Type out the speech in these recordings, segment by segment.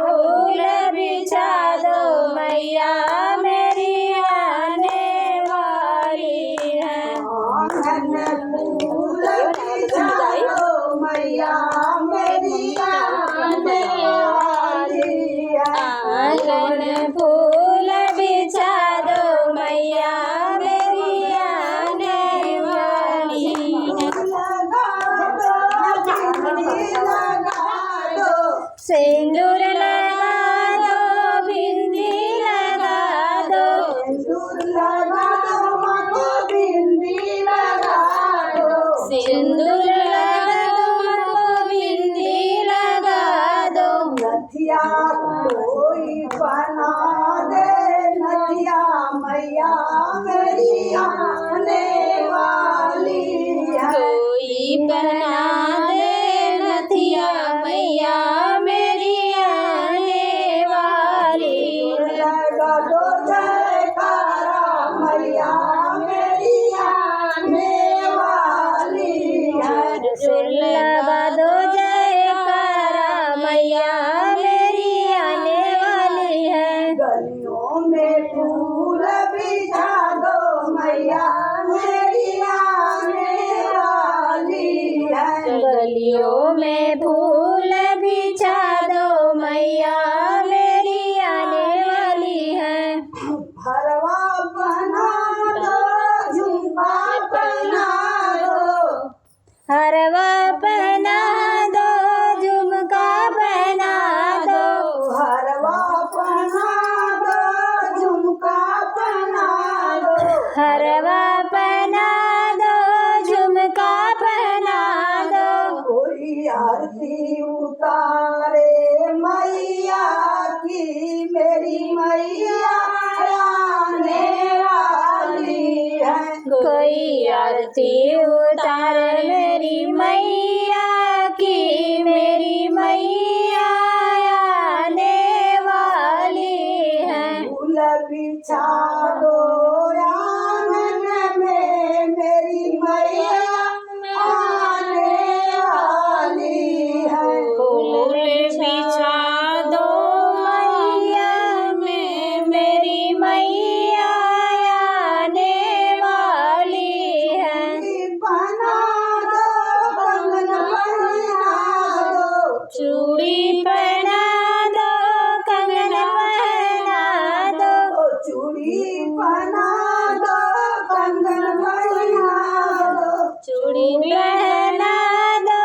फूल बिछा दो मैया मेरी आने वाली है। फूल बिछा दो मैया मेरी आने वाली है। आंगन फूल बिछा दो मैया मेरी आने वाली है। सिंदूर लगा दो बिंदी लगा दो। सिंदूर लगा दो माँ को बिंदी लगा दो। सिंदूर लगा दो माँ को बिंदी लगा दो। नथिया कोई बना दे नथिया मैया मेरी आने वाली है। कोई बना दे नथिया मैया मेरी आने वाली है। लगा दो जयकारा मैया मेरी आने वाली है। सुर लगा दो जयकारा मैया मेरी आने वाली है। गलियों में फूल बिछा दो मैया मेरी आने वाली है। गलियों में फूल बिछा दो मैया मेरी आने वाली है। हरवा बना दो झुमका बना दो। हरवा पहना दो झुमका पहना दो। हरवा बना दो झुमका बना दो। हरवा पहना दो झुमका पहना दो। कोई आरती उतारे मैया की मेरी मैया आने वाली है। कोई आरती उतार मेरी मैया की मेरी मैया आने वाली है। फूल बिछा दो आंगन में मेरी मैया आने वाली है। फूल बिछा दो मैया में मेरी मैया आने वाली है। चूड़ी बना दो कंगन पहना दो। चूड़ी पहना दो कंगन पहना दो। चूड़ी चूड़ी पहना दो कंगन पहना दो। पहना दो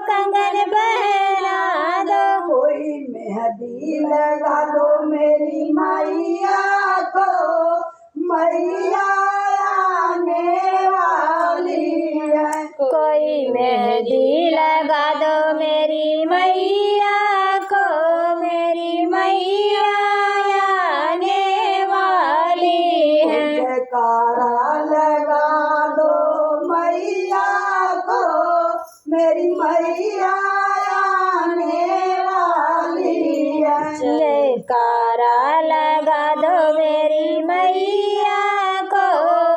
कंगन पहना दो। कोई मेहंदी लगा दो मेरी मैया को मैया आने वाली है। कोई मेहंदी लगा दो मेरी मैया को मेरी मैया आने वाली है। जयकारा लगा दो मैया को मेरी मैया आने वाली है। जयकारा लगा दो मेरी मैया को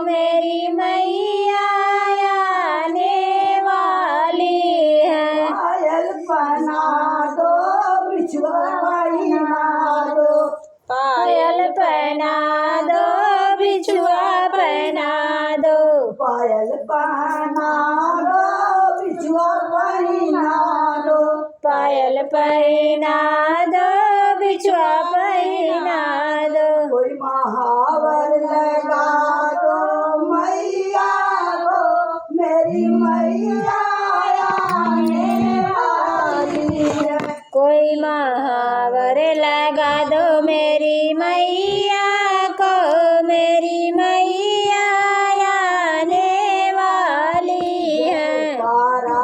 मेरी मैया आने वाली है। पायल बना दो बिछुआ पहना दो। पायल पहना दो बिछुआ पहना दो। पायल पहना दो बिछुआ पहना दो। पायल पहना दो बिछुआ पहना दो। कोई महावर लगा दो मैया को मेरी मैया आने वाली है। कोई महावर लगा दो मेरी मैया